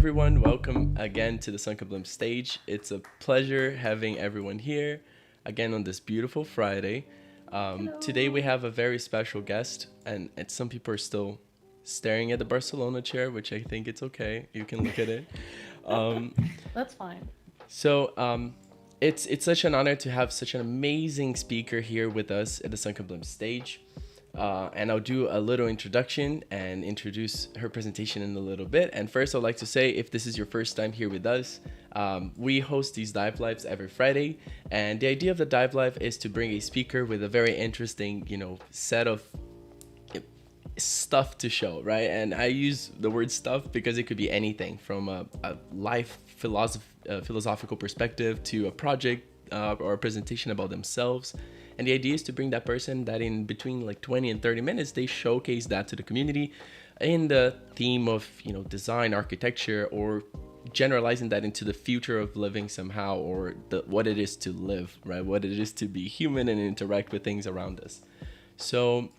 everyone. Welcome again to the Sunken Blimp Stage. It's a pleasure having everyone here again on this beautiful Friday. Today we have a very special guest, and some people are still staring at the Barcelona chair, which I think it's okay. You can look at it. That's fine. So it's such an honor to have such an amazing speaker here with us at the Sunken Blimp Stage. And I'll do a little introduction and introduce her presentation in a little bit. And first, I'd like to say, if this is your first time here with us, we host these dive lives every Friday. And the idea of the dive live is to bring a speaker with a very interesting, set of stuff to show, right? And I use the word stuff because it could be anything from a life philosophical perspective to a project or a presentation about themselves. And the idea is to bring that person that in between like 20 and 30 minutes, they showcase that to the community in the theme of, design, architecture, or generalizing that into the future of living somehow, or what it is to live, right? What it is to be human and interact with things around us. So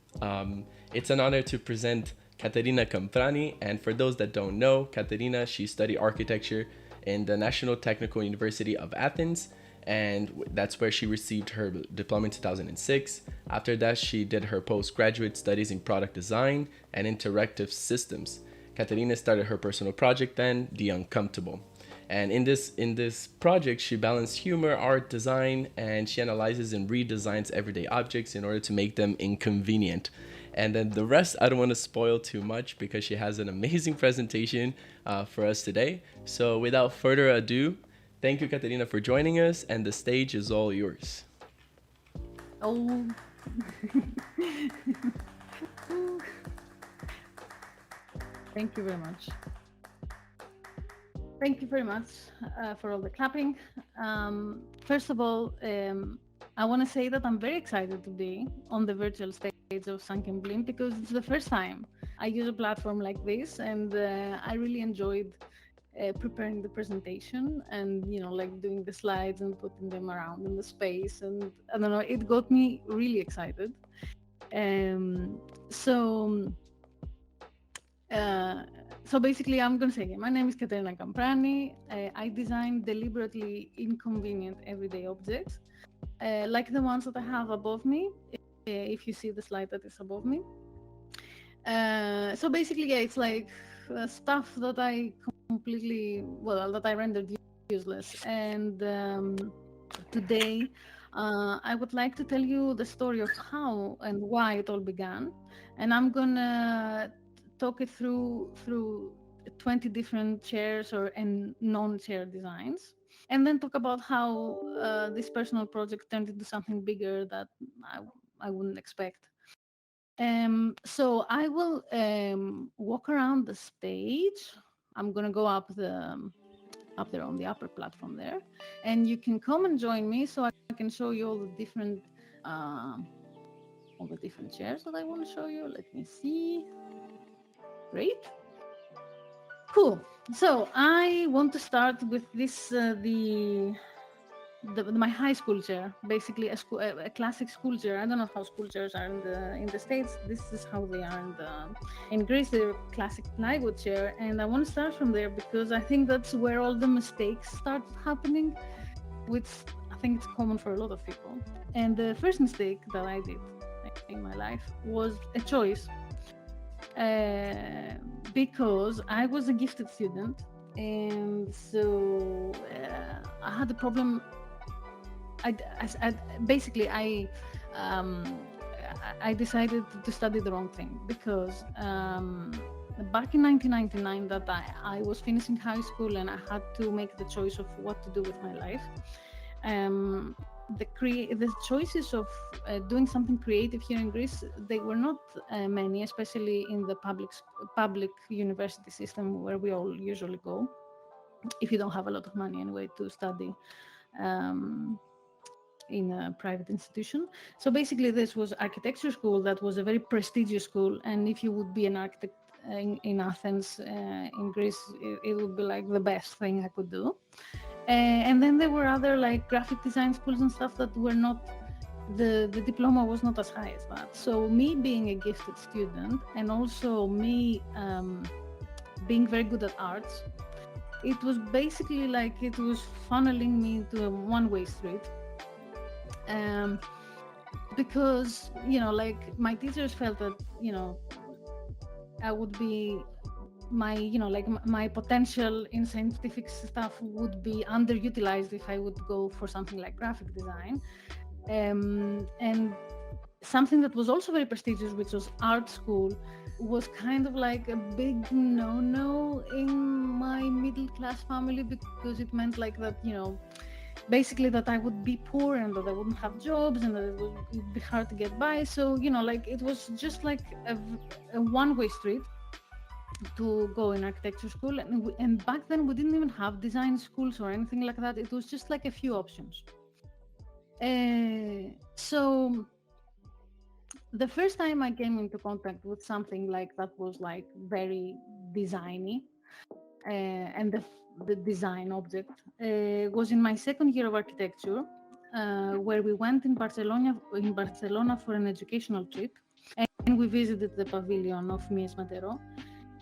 it's an honor to present Katerina Kamprani. And for those that don't know, Katerina, she studied architecture in the National Technical University of Athens, and that's where she received her diploma in 2006. After that, she did her postgraduate studies in product design and interactive systems. Katerina started her personal project then, The Uncomfortable. And in this project, she balanced humor, art, design, and she analyzes and redesigns everyday objects in order to make them inconvenient. And then the rest, I don't want to spoil too much because she has an amazing presentation for us today. So without further ado, thank you, Katerina, for joining us, and the stage is all yours. Oh. Thank you very much. Thank you very much for all the clapping. First of all, I want to say that I'm very excited to be on the virtual stage of Sunken Blimp because it's the first time I use a platform like this, and I really enjoyed preparing the presentation and like doing the slides and putting them around in the space, and I don't know, it got me really excited. Um, so so basically, I'm going to say, my name is Katerina Kamprani. I design deliberately inconvenient everyday objects, like the ones that I have above me, if you see the slide that is above me. So basically, yeah, it's like stuff that I that I rendered useless. And today, I would like to tell you the story of how and why it all began. And I'm going to talk it through 20 different chairs and non-chair designs, and then talk about how this personal project turned into something bigger that I wouldn't expect. So I will walk around the stage. I'm gonna go up there on the upper platform there, and you can come and join me so I can show you all the different chairs that I want to show you. Let me see. Great. Cool. So I want to start with this my high school chair, basically a classic school chair. I don't know how school chairs are in the States. This is how they are in Greece. They're a classic plywood chair, and I want to start from there because I think that's where all the mistakes start happening, which I think it's common for a lot of people. And the first mistake that I did in my life was a choice. Because I was a gifted student, and so I had a problem. I decided to study the wrong thing because back in 1999 that I was finishing high school and I had to make the choice of what to do with my life. The choices of doing something creative here in Greece, they were not many, especially in the public university system where we all usually go if you don't have a lot of money anyway to study in a private institution. So basically this was architecture school that was a very prestigious school, and if you would be an architect in Athens, in Greece, it would be like the best thing I could do. And then there were other like graphic design schools and stuff that were not, the diploma was not as high as that. So me being a gifted student and also me being very good at arts, it was basically like it was funneling me to a one-way street. Um, because, like my teachers felt that, I would be my potential in scientific stuff would be underutilized if I would go for something like graphic design. And something that was also very prestigious, which was art school, was kind of like a big no in my middle class family, because it meant like that, basically that I would be poor and that I wouldn't have jobs and that it'd be hard to get by. So, like it was just like a one-way street to go in architecture school. And back then we didn't even have design schools or anything like that. It was just like a few options. So the first time I came into contact with something like that was like very designy, and the design object was in my second year of architecture, where we went in Barcelona for an educational trip, and we visited the pavilion of Mies Madero.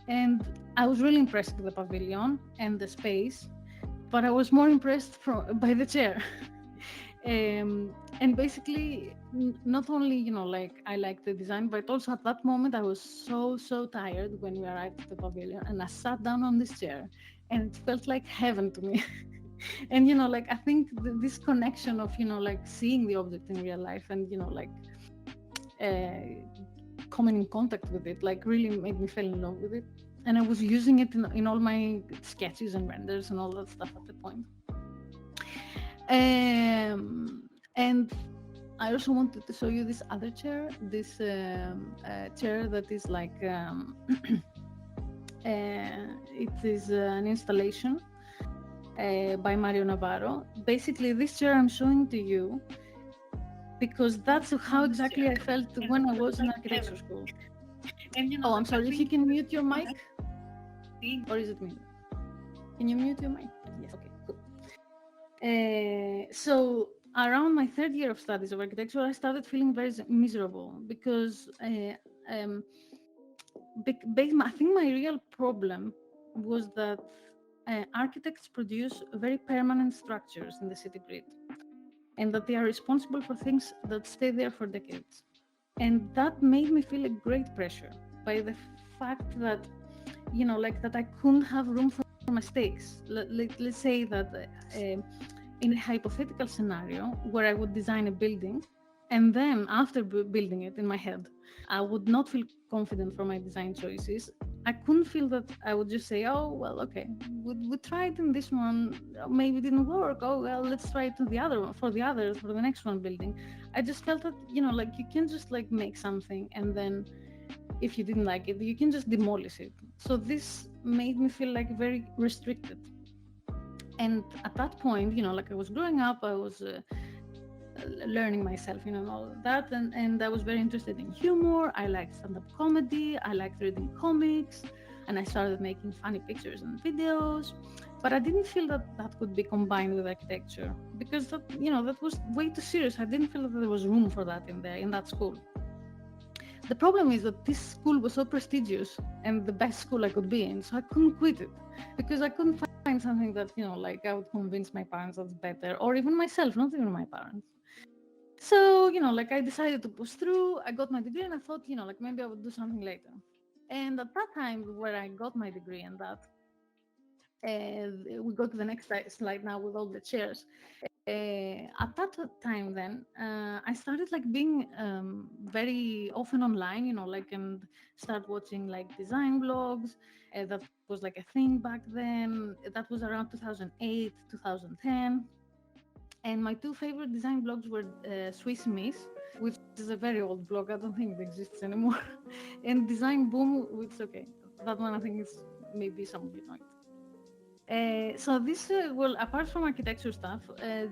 And I was really impressed with the pavilion and the space, but I was more impressed by the chair. And basically, not only, like I liked the design, but also at that moment I was so tired when we arrived at the pavilion, and I sat down on this chair and it felt like heaven to me. And, like I think this connection of, like seeing the object in real life and, like coming in contact with it, like really made me fall in love with it. And I was using it in all my sketches and renders and all that stuff at the point. And I also wanted to show you this other chair, this chair that is like it is an installation by Mario Navarro. Basically, this chair I'm showing to you because that's how exactly I felt when I was in architecture school. Oh, I'm sorry, if you can mute your mic, or is it me? Can you mute your mic? Yes, okay, cool. So around my third year of studies of architecture, I started feeling very miserable because I think my real problem was that architects produce very permanent structures in the city grid, and that they are responsible for things that stay there for decades. And that made me feel a great pressure by the fact that, like that I couldn't have room for mistakes. Let's say that in a hypothetical scenario where I would design a building, and then after building it in my head, I would not feel confident for my design choices. I couldn't feel that I would just say, oh, well, okay, we tried in this one, maybe it didn't work. Oh, well, let's try it to the other one, for the next one building. I just felt that, like you can just like make something, and then if you didn't like it, you can just demolish it. So this made me feel like very restricted. And at that point, like I was growing up, I was learning myself, and all of that. And I was very interested in humor. I liked stand-up comedy. I liked reading comics. And I started making funny pictures and videos. But I didn't feel that could be combined with architecture because that was way too serious. I didn't feel that there was room for that in that school. The problem is that this school was so prestigious and the best school I could be in, so I couldn't quit it because I couldn't find something that, like I would convince my parents that's better, or even myself, not even my parents. So, like I decided to push through. I got my degree and I thought, like maybe I would do something later. And at that time where I got my degree and that, we go to the next slide now with all the chairs. At that time then, I started like being very often online, like, and start watching like design blogs. That was like a thing back then. That was around 2008, 2010. And my two favorite design blogs were Swiss Miss, which is a very old blog. I don't think it exists anymore. And Design Boom, which, okay, that one I think is maybe some of you know it. So this, well, apart from architecture stuff,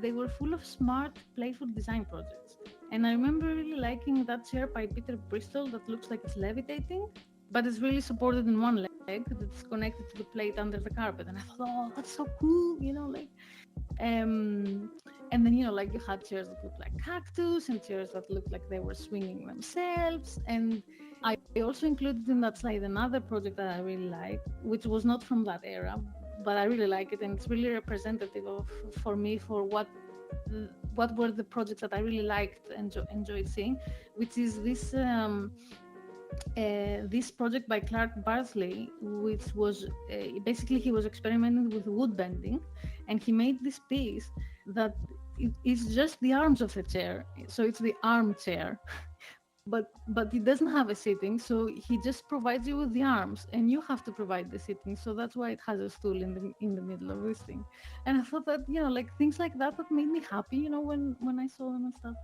they were full of smart, playful design projects. And I remember really liking that chair by Peter Bristol that looks like it's levitating, but it's really supported in one leg that's connected to the plate under the carpet. And I thought, oh, that's so cool, like. And then, like you had chairs that looked like cactus and chairs that looked like they were swinging themselves. And I also included in that slide another project that I really liked, which was not from that era, but I really like it, and it's really representative of for me for what were the projects that I really liked and enjoyed seeing, which is this project by Clark Bartley, which was basically he was experimenting with wood bending, and he made this piece that it's just the arms of a chair, so it's the armchair, but it doesn't have a seating, so he just provides you with the arms, and you have to provide the seating. So that's why it has a stool in the middle of this thing. And I thought that, like things like that made me happy, when I saw them and stuff.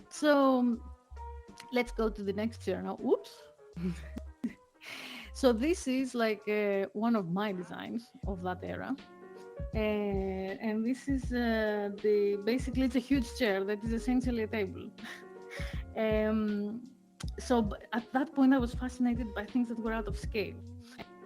So let's go to the next chair now. Oops. So this is like one of my designs of that era. And this is basically it's a huge chair that is essentially a table. So at that point I was fascinated by things that were out of scale.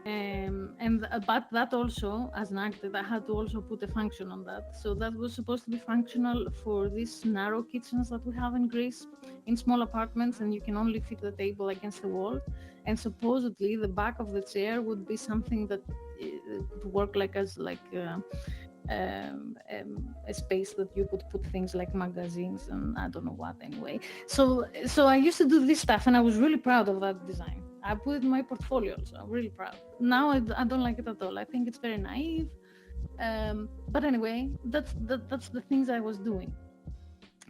But that also, as an architect, I had to also put a function on that. So that was supposed to be functional for these narrow kitchens that we have in Greece, in small apartments, and you can only fit the table against the wall. And supposedly the back of the chair would be something that would work as a space that you could put things like magazines and I don't know what anyway. So I used to do this stuff, and I was really proud of that design. I put it in my portfolio, so I'm really proud. Now I don't like it at all. I think it's very naive. But anyway, that's the things I was doing.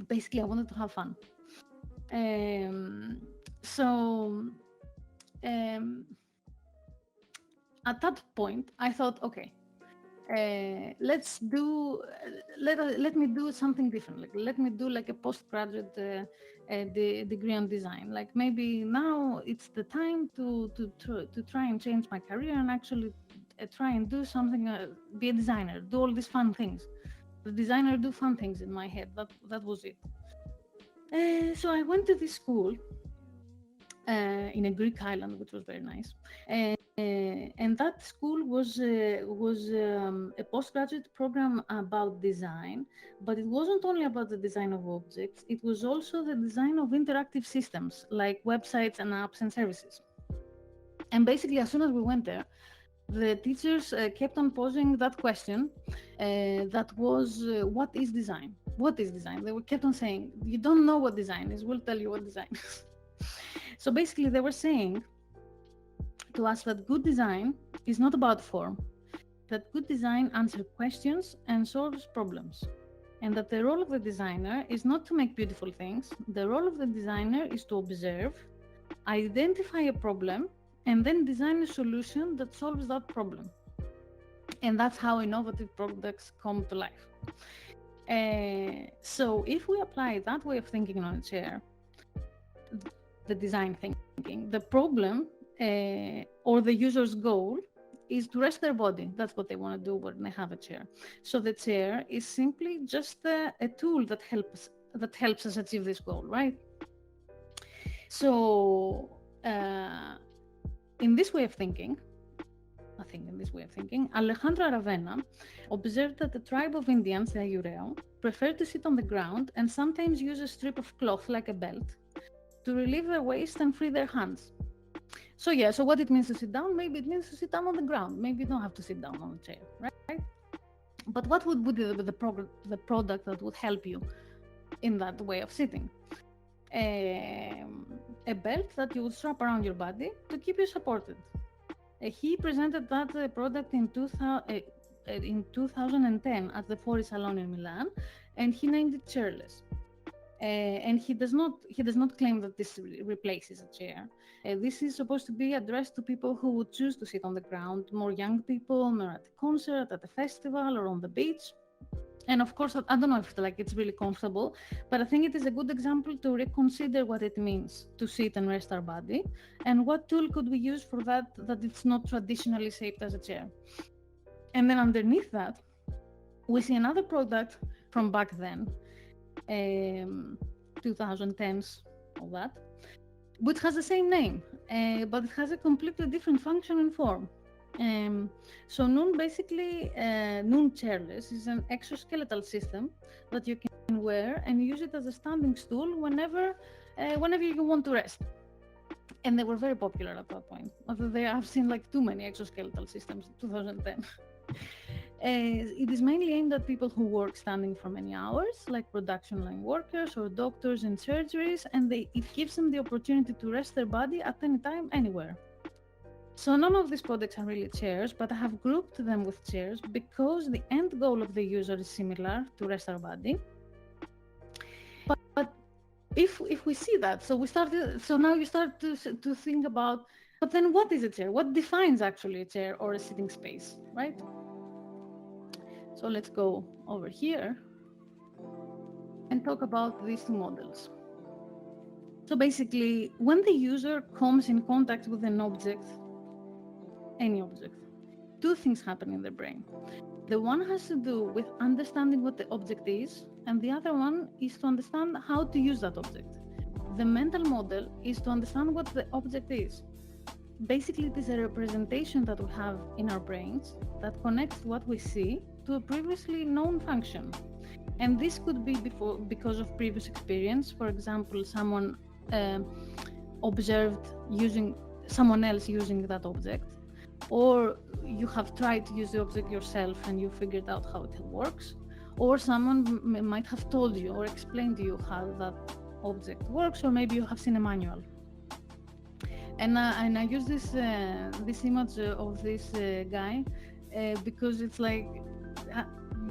Basically, I wanted to have fun. At that point, I thought, okay, let me do something different. Let me do a postgraduate degree on design. Maybe now it's the time to try and change my career and actually try and do something, be a designer, do all these fun things. The designer do fun things in my head. That was it. So I went to this school in a Greek island, which was very nice. And that school was a postgraduate program about design, but it wasn't only about the design of objects, it was also the design of interactive systems like websites and apps and services. And basically, as soon as we went there, the teachers kept on posing that question that was, what is design? What is design? They kept on saying, you don't know what design is, we'll tell you what design is. So basically, they were saying to us that good design is not about form, that good design answers questions and solves problems, and that the role of the designer is not to make beautiful things. The role of the designer is to observe, identify a problem, and then design a solution that solves that problem. And that's how innovative products come to life. So if we apply that way of thinking on a chair, the design thinking, the problem or the user's goal is to rest their body. That's what they want to do when they have a chair. So the chair is simply just a tool that helps us achieve this goal, right? So in this way of thinking, Alejandro Aravena observed that the tribe of Indians, the Ayureo, prefer to sit on the ground and sometimes use a strip of cloth like a belt to relieve their waist and free their hands. So what it means to sit down, maybe it means to sit down on the ground. Maybe you don't have to sit down on a chair, right? But what would be the product that would help you in that way of sitting? A belt that you would strap around your body to keep you supported. He presented that product in 2010 at the Fori Salon in Milan, and he named it Chairless. And he does not claim that this replaces a chair. This is supposed to be addressed to people who would choose to sit on the ground, more young people, more at a concert, at a festival, or on the beach. And of course, I don't know if it's really comfortable, but I think it is a good example to reconsider what it means to sit and rest our body, and what tool could we use for that it's not traditionally shaped as a chair. And then underneath that, we see another product from back then, 2010s, all that, which has the same name, but it has a completely different function and form. So Noon Chairless is an exoskeletal system that you can wear and use it as a standing stool whenever you want to rest. And they were very popular at that point. I've seen too many exoskeletal systems in 2010. It is mainly aimed at people who work standing for many hours, like production line workers or doctors in surgeries, and it gives them the opportunity to rest their body at any time, anywhere. So none of these products are really chairs, but I have grouped them with chairs because the end goal of the user is similar, to rest our body. But if we see that, so now you start to think about, but then what is a chair? What defines actually a chair or a sitting space, right? So let's go over here and talk about these two models. So basically, when the user comes in contact with an object, any object, two things happen in their brain. The one has to do with understanding what the object is, and the other one is to understand how to use that object. The mental model is to understand what the object is. Basically, it is a representation that we have in our brains that connects what we see to a previously known function. And this could be because of previous experience. For example, someone observed using someone else using that object, or you have tried to use the object yourself and you figured out how it works, or someone might have told you or explained to you how that object works, or maybe you have seen a manual. And I use this image of this guy because it's like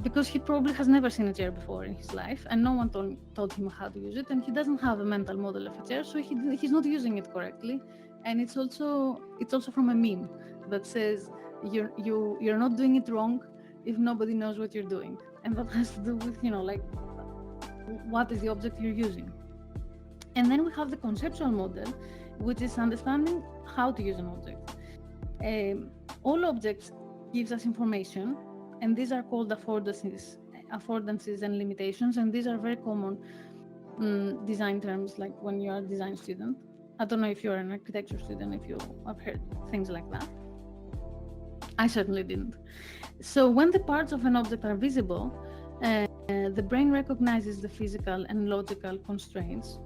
because he probably has never seen a chair before in his life, and no one told him how to use it, and he doesn't have a mental model of a chair, so he's not using it correctly. And it's also from a meme that says you're not doing it wrong if nobody knows what you're doing, and that has to do with like what is the object you're using. And then we have the conceptual model, which is understanding how to use an object. All objects gives us information, and these are called affordances and limitations, and these are very common design terms, like when you are a design student. I don't know if you're an architecture student, if you have heard things like that. I certainly didn't. So when the parts of an object are visible, the brain recognizes the physical and logical constraints.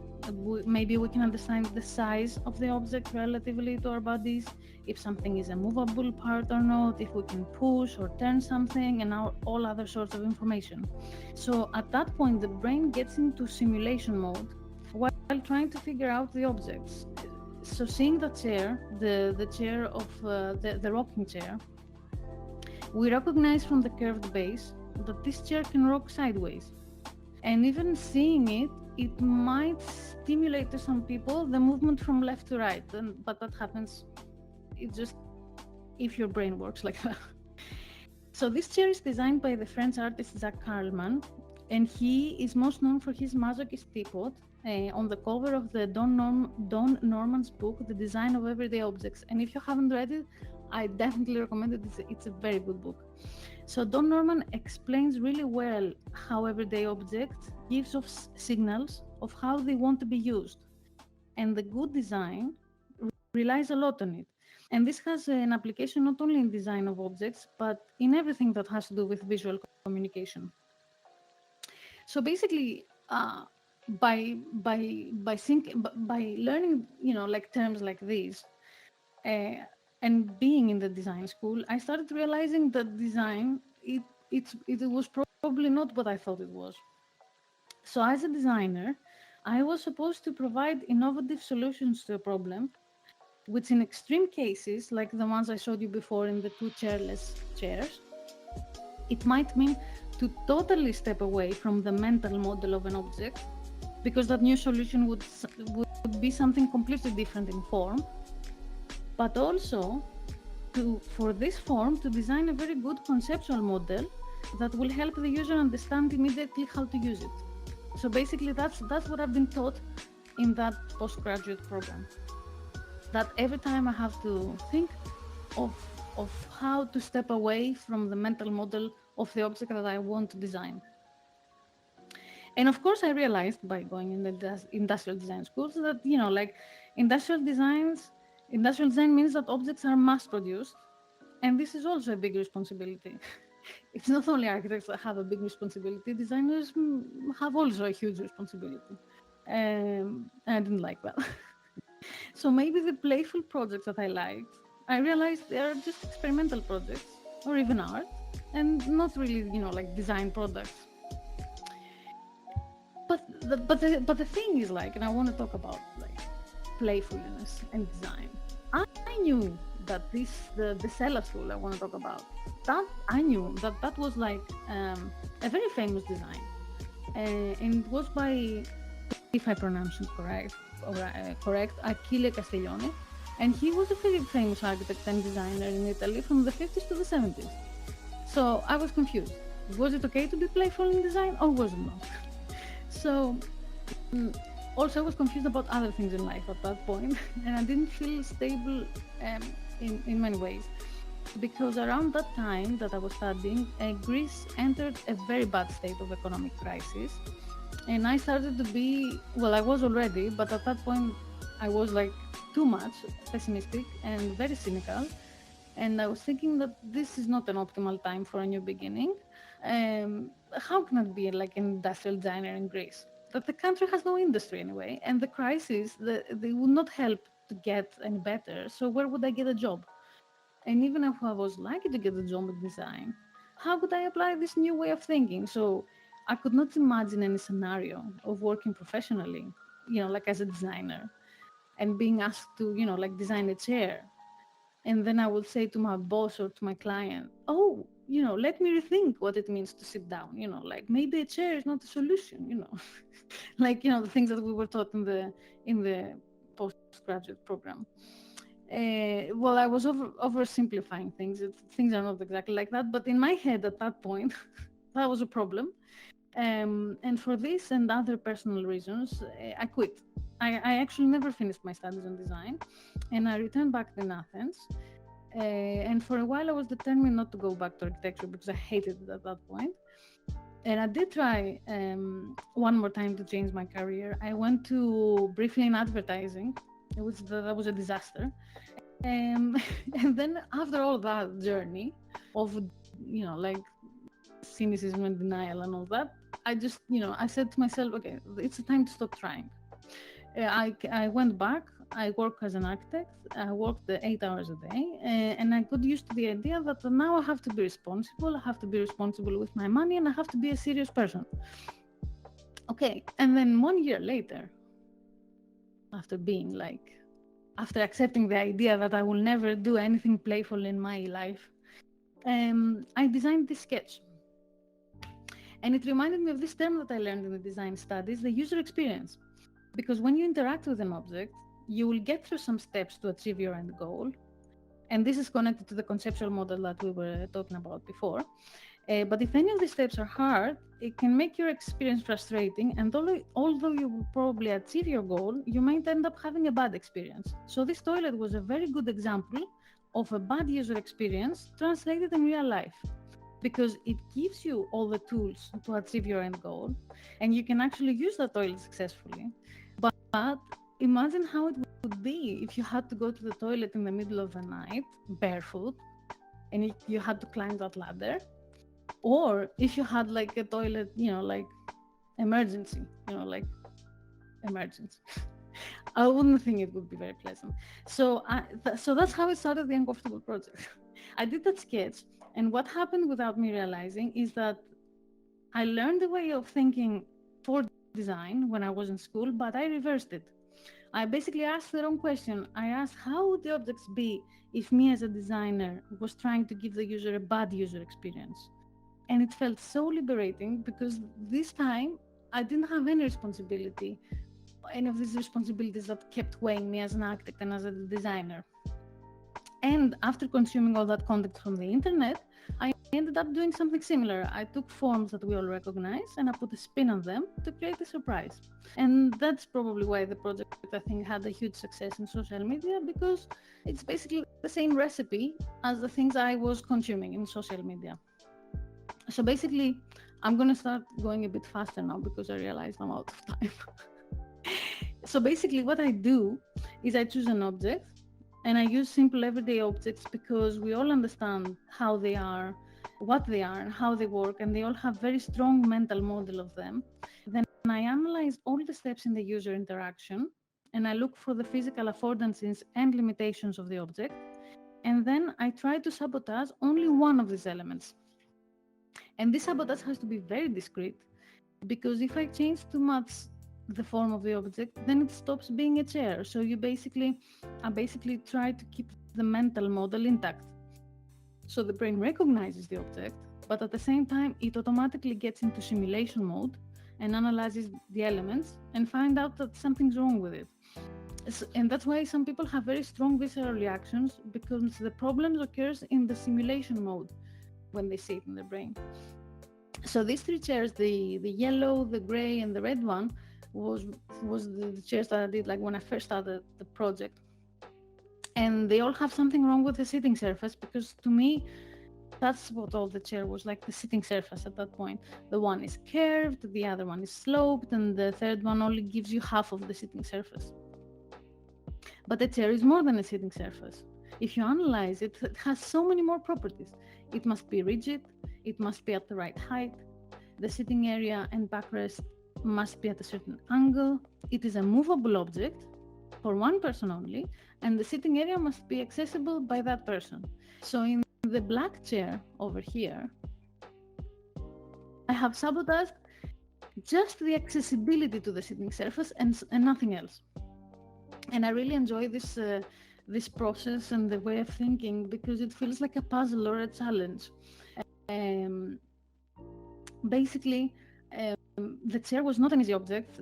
Maybe we can understand the size of the object relatively to our bodies, if something is a movable part or not, if we can push or turn something, and all other sorts of information. So at that point, the brain gets into simulation mode while trying to figure out the objects. So seeing the chair, the chair of the rocking chair, we recognize from the curved base that this chair can rock sideways. And even seeing it, it might stimulate to some people the movement from left to right, but that happens just if your brain works like that. So this chair is designed by the French artist Jacques Carlman, and he is most known for his masochist teapot on the cover of the Don Norman's book, The Design of Everyday Objects. And if you haven't read it, I definitely recommend it. It's a very good book. So Don Norman explains really well how everyday objects gives off signals of how they want to be used. And the good design relies a lot on it. And this has an application not only in design of objects, but in everything that has to do with visual communication. So basically, by learning, like terms like these, and being in the design school, I started realizing that design it was probably not what I thought it was. So as a designer, I was supposed to provide innovative solutions to a problem, which in extreme cases, like the ones I showed you before in the two chairless chairs, it might mean to totally step away from the mental model of an object, because that new solution would be something completely different in form, but also for this form to design a very good conceptual model that will help the user understand immediately how to use it. So basically that's what I've been taught in that postgraduate program, that every time I have to think of how to step away from the mental model of the object that I want to design. And of course I realized by going in the industrial design schools that like industrial design means that objects are mass produced, and this is also a big responsibility. It's not only architects that have a big responsibility, designers have also a huge responsibility. I didn't like that. So maybe the playful projects that I liked, I realized they are just experimental projects, or even art, and not really, like design products. But the thing is, like, and I want to talk about like playfulness and design. I knew that the Sella tool I want to talk about, that I knew that was like a very famous design, and it was by, if I pronounce it correct, Achille Castiglione, and he was a very famous architect and designer in Italy from the 50s to the 70s. So I was confused. Was it okay to be playful in design, or was it not? So mm, also I was confused about other things in life at that point, and I didn't feel stable um, in many ways, because around that time that I was studying, Greece entered a very bad state of economic crisis, and I started to be, well, I was already, but at that point I was like too much pessimistic and very cynical, and I was thinking that this is not an optimal time for a new beginning. How can it be like an industrial designer in Greece? That the country has no industry anyway, and the crisis, they would not help to get any better. So where would I get a job? And even if I was lucky to get a job in design, how could I apply this new way of thinking? So I could not imagine any scenario of working professionally, like as a designer, and being asked to, like design a chair, and then I would say to my boss or to my client, oh, let me rethink what it means to sit down, like maybe a chair is not a solution, like, the things that we were taught in the postgraduate program. Well, I was oversimplifying things. Things are not exactly like that, but in my head at that point, that was a problem. And for this and other personal reasons, I quit. I actually never finished my studies on design, and I returned back to Athens. And for a while, I was determined not to go back to architecture because I hated it at that point. And I did try one more time to change my career. I went to briefly in advertising, which that was a disaster. Um, and then after all that journey of, like cynicism and denial and all that, I just, I said to myself, okay, it's a time to stop trying. I went back. I work as an architect. I worked 8 hours a day, and I got used to the idea that now I have to be responsible. I have to be responsible with my money, and I have to be a serious person. Okay, and then 1 year later, after being like, after accepting the idea that I will never do anything playful in my life, I designed this sketch. And it reminded me of this term that I learned in the design studies, the user experience. Because when you interact with an object, you will get through some steps to achieve your end goal. And this is connected to the conceptual model that we were talking about before. But if any of these steps are hard, it can make your experience frustrating. And although you will probably achieve your goal, you might end up having a bad experience. So this toilet was a very good example of a bad user experience translated in real life, because it gives you all the tools to achieve your end goal, and you can actually use the toilet successfully. But imagine how it would be if you had to go to the toilet in the middle of the night barefoot, and you had to climb that ladder, or if you had like a toilet, like emergency, like emergency. I wouldn't think it would be very pleasant. So that's how it started, the uncomfortable project. I did that sketch, and what happened without me realizing is that I learned the way of thinking for design when I was in school, but I reversed it. I basically asked the wrong question. I asked, how would the objects be if me as a designer was trying to give the user a bad user experience? And it felt so liberating, because this time I didn't have any responsibility, any of these responsibilities that kept weighing me as an architect and as a designer. And after consuming all that content from the internet, I ended up doing something similar. I took forms that we all recognize and I put a spin on them to create a surprise. And that's probably why the project, I think, had a huge success in social media, because it's basically the same recipe as the things I was consuming in social media. So basically, I'm going to start going a bit faster now because I realize I'm out of time. So basically, what I do is I choose an object, and I use simple everyday objects because we all understand how they are, what they are, and how they work, and they all have very strong mental model of them. Then I analyze all the steps in the user interaction, and I look for the physical affordances and limitations of the object, and then I try to sabotage only one of these elements. And this sabotage has to be very discreet, because if I change too much the form of the object, then it stops being a chair. So I basically try to keep the mental model intact. So the brain recognizes the object, but at the same time, it automatically gets into simulation mode and analyzes the elements and find out that something's wrong with it. And that's why some people have very strong visceral reactions, because the problem occurs in the simulation mode when they see it in their brain. So these three chairs, the yellow, the gray, and the red one, was the chairs that I did like when I first started the project. And they all have something wrong with the sitting surface, because to me, that's what all the chair was like, the sitting surface at that point. The one is curved, the other one is sloped, and the third one only gives you half of the sitting surface. But the chair is more than a sitting surface. If you analyze it, it has so many more properties. It must be rigid, it must be at the right height, the sitting area and backrest must be at a certain angle, it is a movable object for one person only, and the sitting area must be accessible by that person. So in the black chair over here, I have sabotaged just the accessibility to the sitting surface and nothing else. And I really enjoy this process and the way of thinking, because it feels like a puzzle or a challenge. Basically, the chair was not an easy object,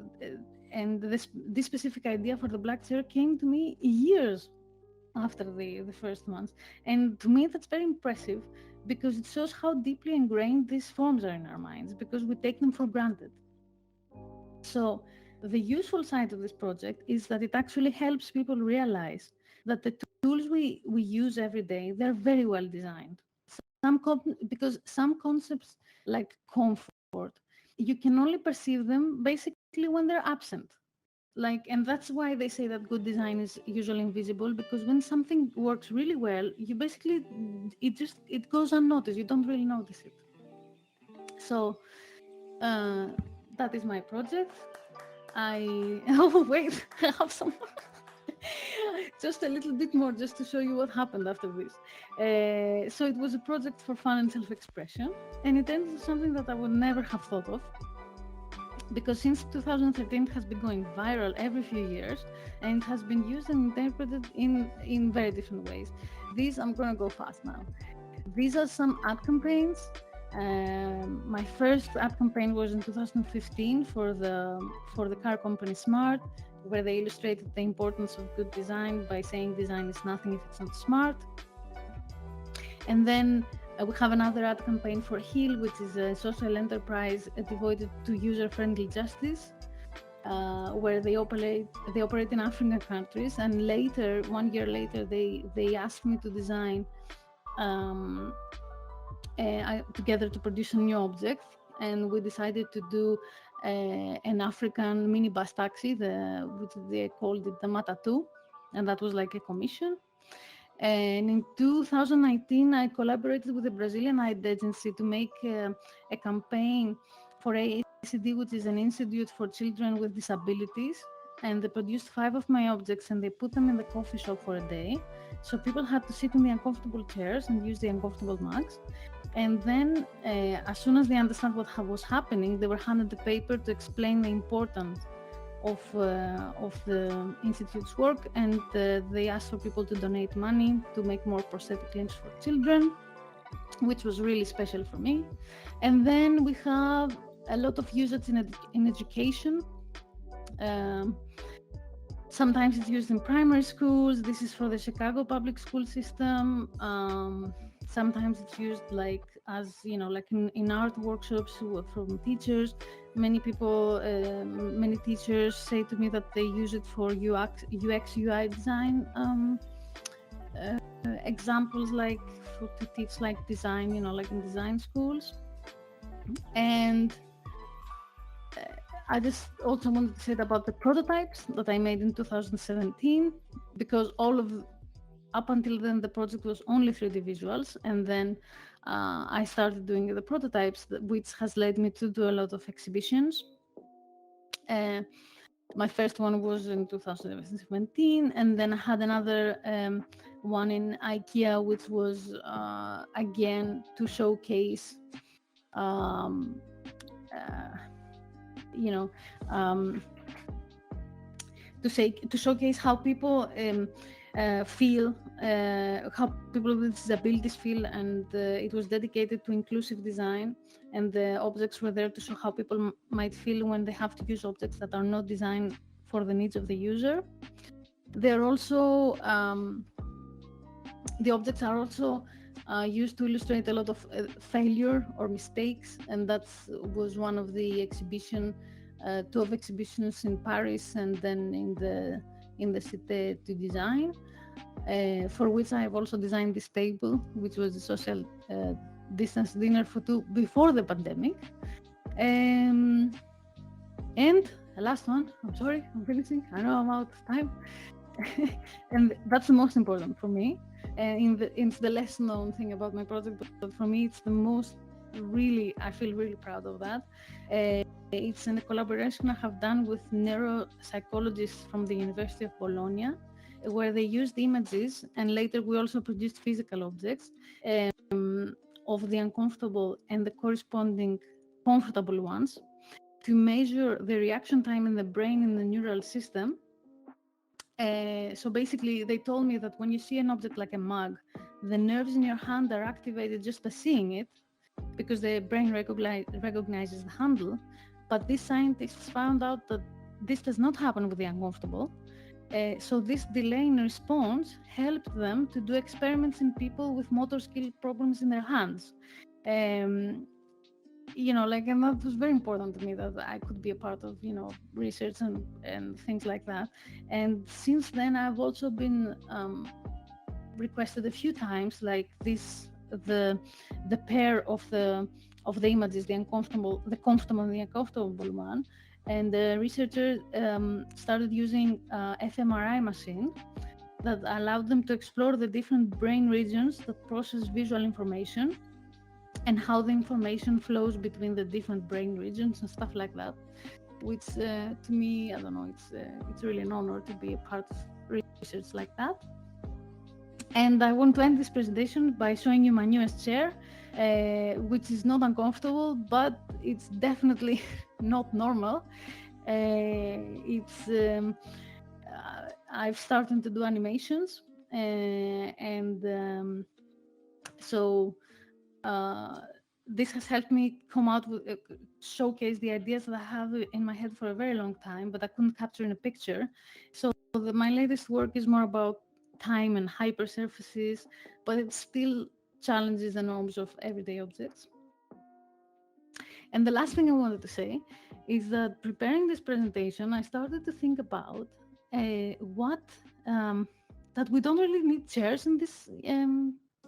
and this specific idea for the black chair came to me years after the first months. And to me, that's very impressive, because it shows how deeply ingrained these forms are in our minds, because we take them for granted. So the useful side of this project is that it actually helps people realize that the tools we use every day, they're very well designed. Because some concepts like comfort, you can only perceive them basically when they're absent. And that's why they say that good design is usually invisible, because when something works really well, you basically, it goes unnoticed. You don't really notice it. So that is my project. Oh wait, I have some just a little bit more, just to show you what happened after this. So it was a project for fun and self-expression, and it ended something that I would never have thought of, because since 2013 it has been going viral every few years, and it has been used and interpreted in very different ways. I'm going to go fast now. These are some ad campaigns. My first ad campaign was in 2015 for the car company Smart, where they illustrated the importance of good design by saying design is nothing if it's not smart. And then we have another ad campaign for Hill, which is a social enterprise devoted to user-friendly justice, where they operate in African countries. And later, 1 year later, they asked me to design together to produce a new object, and we decided to do an African minibus taxi, which they called it the Matatu, and that was like a commission. And in 2019, I collaborated with a Brazilian ad agency to make a campaign for ACD, which is an institute for children with disabilities. And they produced 5 of my objects, and they put them in the coffee shop for a day. So people had to sit in the uncomfortable chairs and use the uncomfortable mugs. And then, as soon as they understand what was happening, they were handed the paper to explain the importance of the institute's work, and they asked for people to donate money to make more prosthetic limbs for children, which was really special for me. And then we have a lot of usage in education. Sometimes it's used in primary schools. This is for the Chicago public school system. Sometimes it's used like in art workshops from teachers. Many people, many teachers say to me that they use it for UX UI design examples, like to teach like design, like in design schools. And I just also wanted to say about the prototypes that I made in 2017, because up until then the project was only 3D visuals, and then I started doing the prototypes, which has led me to do a lot of exhibitions. My first one was in 2017, and then I had another one in IKEA, which was again to showcase um, you know, um, to showcase how people feel, how people with disabilities feel, and it was dedicated to inclusive design. And the objects were there to show how people might feel when they have to use objects that are not designed for the needs of the user. They're also the objects are also used to illustrate a lot of failure or mistakes, and that was one of the two of exhibitions in Paris and then in the Cité du Design, for which I have also designed this table, which was a social distance dinner for two before the pandemic. And the last one, I'm sorry, I'm finishing. I know I'm out of time. And that's the most important for me. And it's the less known thing about my project, but for me, it's the most I feel really proud of that. It's in a collaboration I have done with neuropsychologists from the University of Bologna, where they used images, and later we also produced physical objects of the uncomfortable and the corresponding comfortable ones to measure the reaction time in the brain in the neural system. So basically, they told me that when you see an object like a mug, the nerves in your hand are activated just by seeing it, because the brain recognizes the handle. But these scientists found out that this does not happen with the uncomfortable. So this delay in response helped them to do experiments in people with motor skill problems in their hands. And that was very important to me, that I could be a part of, research and things like that. And since then, I've also been requested a few times, like the pair of the images, the comfortable and the uncomfortable one. And the researchers started using fMRI machine that allowed them to explore the different brain regions that process visual information and how the information flows between the different brain regions and stuff like that. Which to me, I don't know, it's really an honor to be a part of research like that. And I want to end this presentation by showing you my newest chair, which is not uncomfortable, but it's definitely not normal. I've started to do animations, and so this has helped me come out with showcase the ideas that I have in my head for a very long time, but I couldn't capture in a picture. So my latest work is more about time and hypersurfaces, but it still challenges the norms of everyday objects. And the last thing I wanted to say is that preparing this presentation, I started to think about that we don't really need chairs in this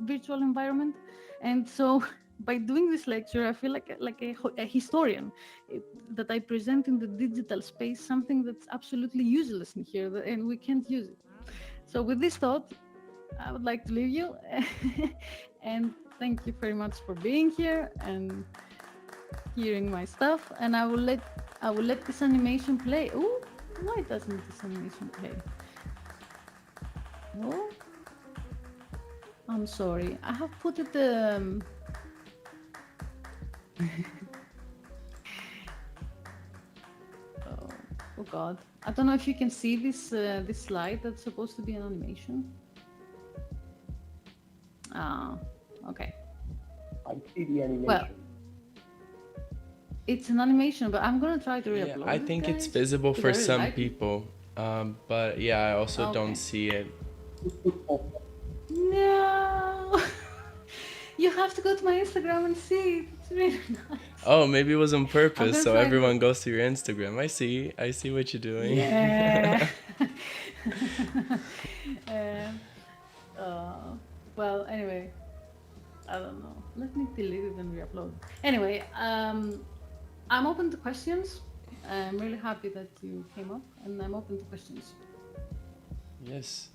virtual environment. And so by doing this lecture, I feel like a historian, that I present in the digital space something that's absolutely useless in here, and we can't use it. So with this thought, I would like to leave you and thank you very much for being here and hearing my stuff. And I will let this animation play. Oh, why doesn't this animation play? Oh, I'm sorry. I have put it oh God. I don't know if you can see this slide that's supposed to be an animation. Okay. I see the animation. Well, it's an animation, but I'm gonna try to re-upload I think it's visible for some people, but yeah, I also don't see it. No. You have to go to my Instagram and see it. It's really nice. Oh, maybe it was on purpose, so everyone goes to your Instagram. I see what you're doing. Yeah. Well, anyway, I don't know. Let me delete it and re-upload. Anyway, I'm open to questions. I'm really happy that you came up, and I'm open to questions. Yes.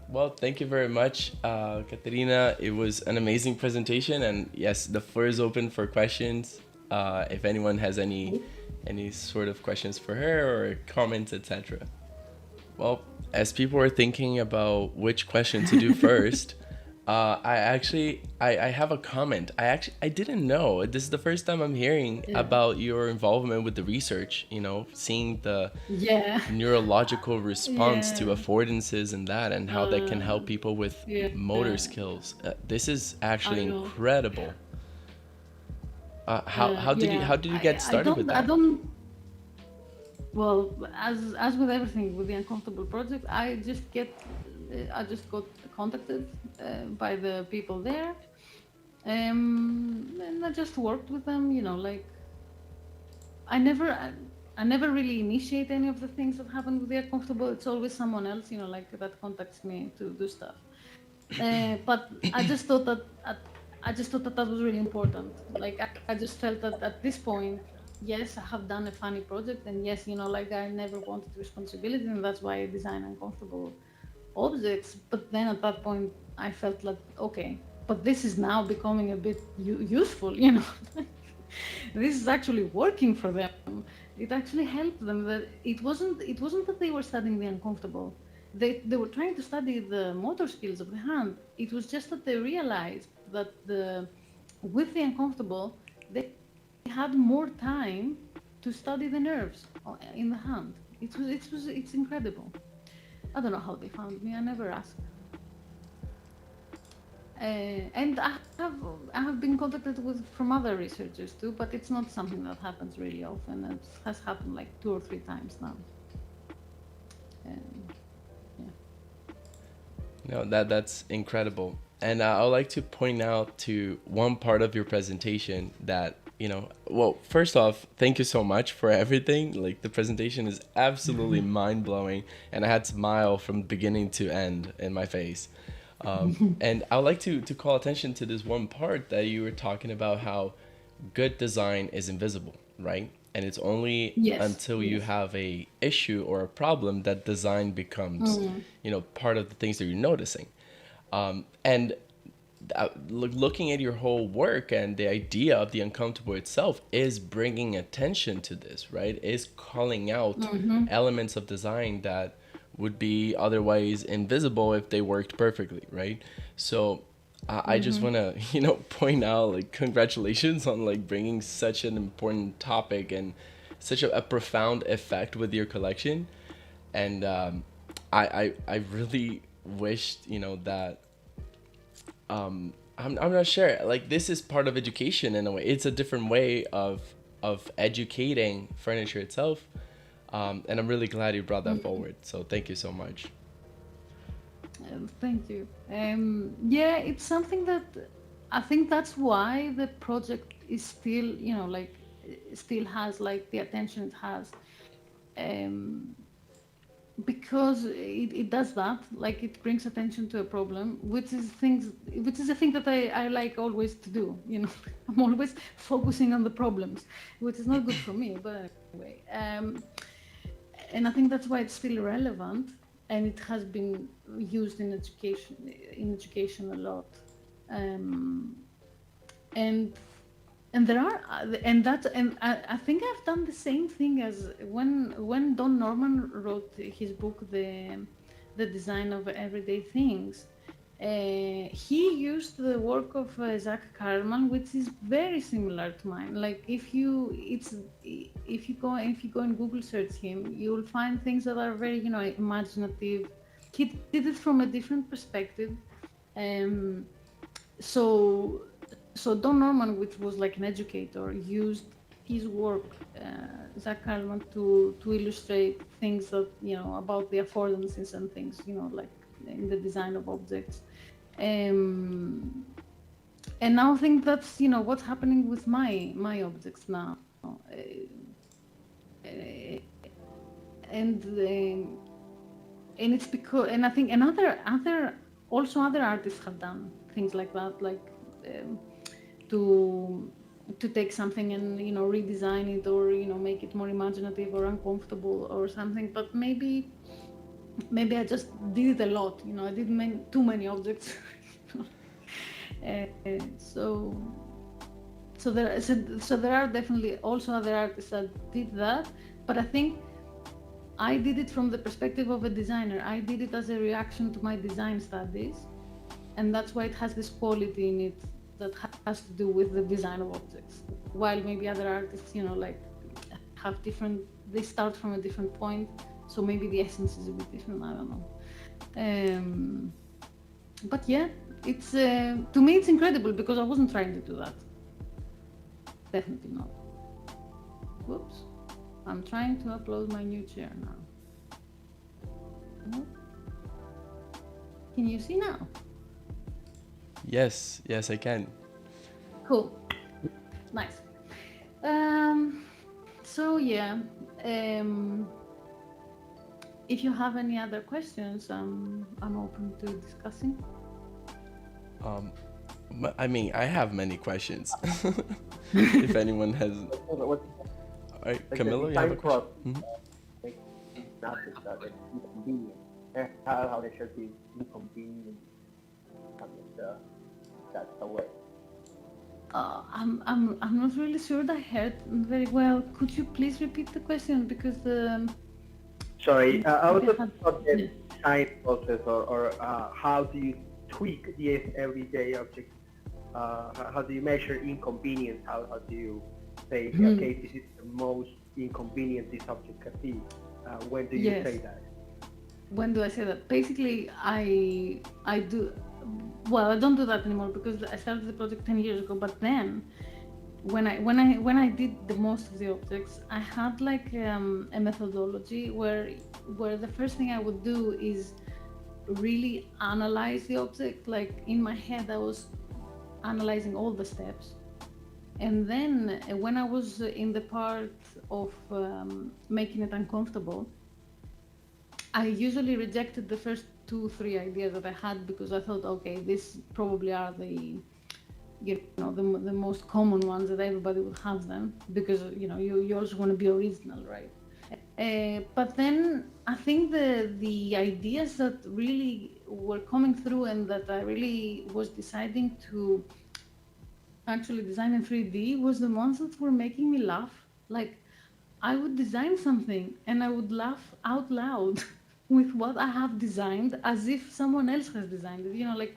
Well, thank you very much, Katerina. It was an amazing presentation, and yes, the floor is open for questions. If anyone has any sort of questions for her or comments, etc. Well, as people are thinking about which question to do first, I have a comment. I didn't know. This is the first time I'm hearing Yeah. about your involvement with the research, you know, seeing the Yeah. neurological response to Yeah. affordances and that, and how that can help Uh, people with yeah. motor skills. This is I actually know. incredible. Yeah. How did you get started with I that? don't. Well, as with everything with the uncomfortable project, I just got contacted by the people there, and I just worked with them. You know, like I never, I, I never really initiate any of the things that happen with the uncomfortable. It's always someone else, you know, like that contacts me to do stuff. But I just thought that that was really important. Like I just felt that at this point, yes, I have done a funny project, and yes, you know, like I never wanted responsibility, and that's why I design uncomfortable objects. But then at that point, I felt like, okay, but this is now becoming a bit useful, you know. This is actually working for them. It actually helped them. That it wasn't that they were studying the uncomfortable. They were trying to study the motor skills of the hand. It was just that they realized that with the uncomfortable they had more time to study the nerves in the hand. It's incredible. I don't know how they found me. I never asked. And I have been contacted with from other researchers too, but it's not something that happens really often. It has happened like 2 or 3 times now. Um, yeah. No, that's incredible. And I would like to point out to one part of your presentation that, you know, well, first off, thank you so much for everything. Like, the presentation is absolutely mind blowing, and I had smile from beginning to end in my face. And I would like to call attention to this one part that you were talking about, how good design is invisible, right? And it's only Yes. until you Yes. have a issue or a problem that design becomes, Mm. you know, part of the things that you're noticing. And looking at your whole work, and the idea of the uncomfortable itself is bringing attention to this, right? Is calling out Mm-hmm. elements of design that would be otherwise invisible if they worked perfectly, right? So I just Mm-hmm. want to, you know, point out, like, congratulations on, like, bringing such an important topic and such a profound effect with your collection. And I really wished, you know, that I'm not sure. Like, this is part of education in a way. It's a different way of educating furniture itself. And I'm really glad you brought that forward. So thank you so much. Thank you. Yeah, it's something that I think that's why the project is still, you know, like still has like the attention it has. Um, because it does that, like it brings attention to a problem, which is a thing that I like always to do, you know. I'm always focusing on the problems, which is not good for me, but anyway. And I think that's why it's still relevant, and it has been used in education a lot. um, and and there are and I think I've done the same thing as when Don Norman wrote his book, the design of everyday things. He used the work of Zach Karlman, which is very similar to mine. Like if you go and Google search him, you will find things that are very, you know, imaginative. He did it from a different perspective. Um, so so Don Norman, which was like an educator, used his work, Zach Karlman, to illustrate things that, you know, about the affordances and things, you know, like in the design of objects. Um, and now I think that's, you know, what's happening with my objects now. And and it's because, and I think other artists have done things like that, like um, to take something and, you know, redesign it, or, you know, make it more imaginative or uncomfortable or something. But maybe I just did it a lot, you know. I did too many objects. uh, so so there are definitely also other artists that did that, but I think I did it from the perspective of a designer. I did it as a reaction to my design studies. and that's why it has this quality in it that has to do with the design of objects. While maybe other artists, like have different, they start from a different point, so maybe the essence is a bit different. I don't know. But yeah, it's to me it's incredible because I wasn't trying to do that. Definitely not. Whoops. I'm trying to upload my new chair now. No? Can you see now? Yes, I can. Cool. Nice. So yeah, if you have any other questions, I'm open to discussing. I mean, I have many questions. If anyone has. What All right, like Camilla, the you have a design question? process, like, not just like inconvenient. How they should be inconvenient. That's the word. I'm not really sure I heard very well. Could you please repeat the question because Sorry, I was maybe I talking had- about the design process, or how do you tweak the everyday object? How do you measure inconvenience? How do you say, okay, this is the most inconvenient this object can be? When do you Yes. say that? When do I say that? Basically, I do. Well, I don't do that anymore because I started the project 10 years ago. But then, when I did the most of the objects, I had like a methodology where the first thing I would do is really analyze the object. Like in my head, I was analyzing all the steps. And then when I was in the part of making it uncomfortable, I usually rejected the first 2-3 ideas that I had because I thought, okay, these probably are the most common ones that everybody would have them because you also want to be original, right? But then I think the ideas that really were coming through and that I really was deciding to actually design in 3D was the ones that were making me laugh. Like I would design something and I would laugh out loud with what I have designed as if someone else has designed it. Like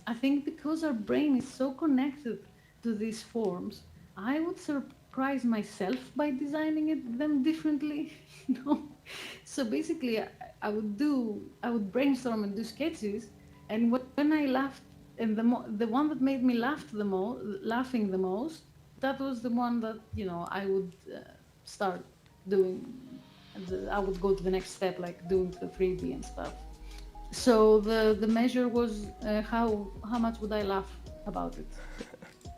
I think because our brain is so connected to these forms, I would surprise myself by designing them differently. So basically I would brainstorm and do sketches, and when I laughed, and the one that made me laughing the most, that was the one that I would start doing. I would go to the next step, like doing the 3D and stuff. So the measure was how much would I laugh about it?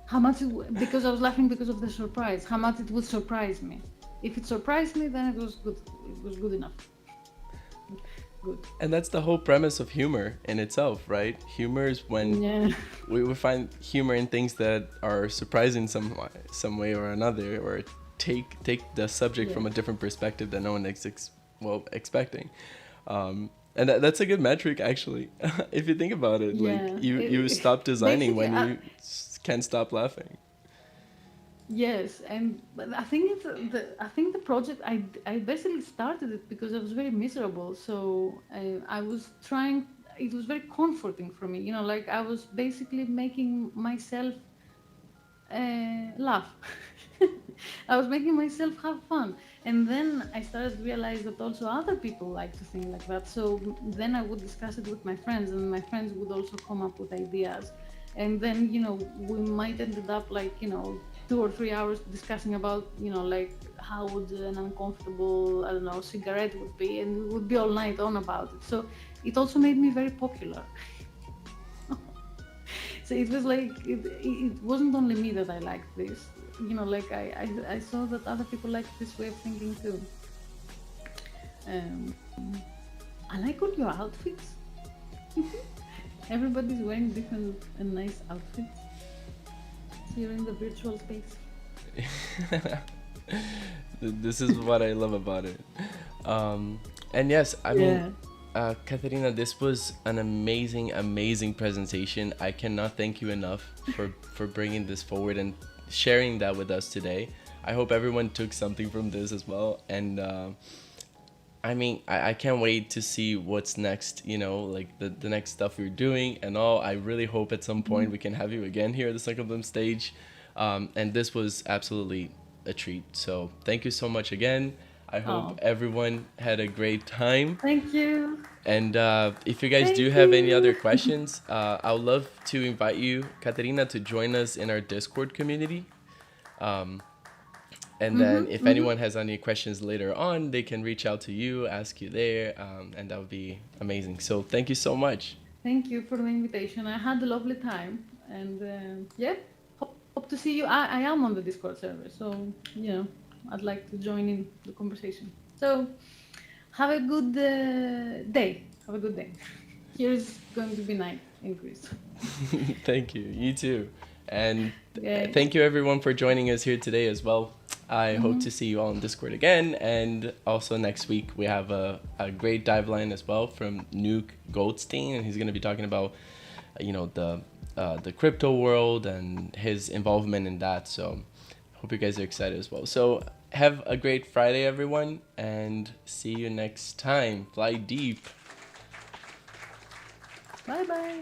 How much because I was laughing because of the surprise. How much it would surprise me. If it surprised me, then it was good. It was good enough. Good. And that's the whole premise of humor in itself, right? Humor is when we find humor in things that are surprising some way or another, or take the subject from a different perspective that no one is expecting. And that's a good metric, actually. If you think about it, like you stop designing when you can't stop laughing. Yes, but I think the project I basically started it because I was very miserable. So I was trying. It was very comforting for me, like I was basically making myself laugh. I was making myself have fun, and then I started to realize that also other people like to think like that. So then I would discuss it with my friends, and my friends would also come up with ideas, and then we might ended up like 2 or 3 hours discussing about like how would an uncomfortable cigarette would be, and we would be all night on about it. So it also made me very popular. So it was like it wasn't only me that I liked this. Like I saw that other people liked this way of thinking too. I like all your outfits. Everybody's wearing different and nice outfits. So you're in the virtual space. This is what I love about it. And yes, I mean, Katerina, this was an amazing presentation. I cannot thank you enough for bringing this forward and sharing that with us today. I hope everyone took something from this as well. And I mean, I can't wait to see what's next, you know, like the next stuff you're doing and all. I really hope at some point we can have you again here at the Sunken Blimp Stage. And this was absolutely a treat. So thank you so much again. I hope Oh, everyone had a great time. thank you. And if you guys do Thank have any other you. questions, I would love to invite you, Katerina, to join us in our Discord community. And then if anyone has any questions later on, they can reach out to you, ask you there, and that would be amazing. So thank you so much. Thank you for the invitation. I had a lovely time, and yeah, hope to see you. I am on the Discord server, so you know, I'd like to join in the conversation. So have a good day. Have a good day. Here's going to be night in Greece. Thank you. You too. And Okay. thank you everyone for joining us here today as well. I hope to see you all in Discord again. And also next week we have a great dive line as well from Nuke Goldstein, and he's going to be talking about you know the crypto world and his involvement in that. So hope you guys are excited as well. So have a great Friday, everyone, and see you next time. Fly deep. Bye bye.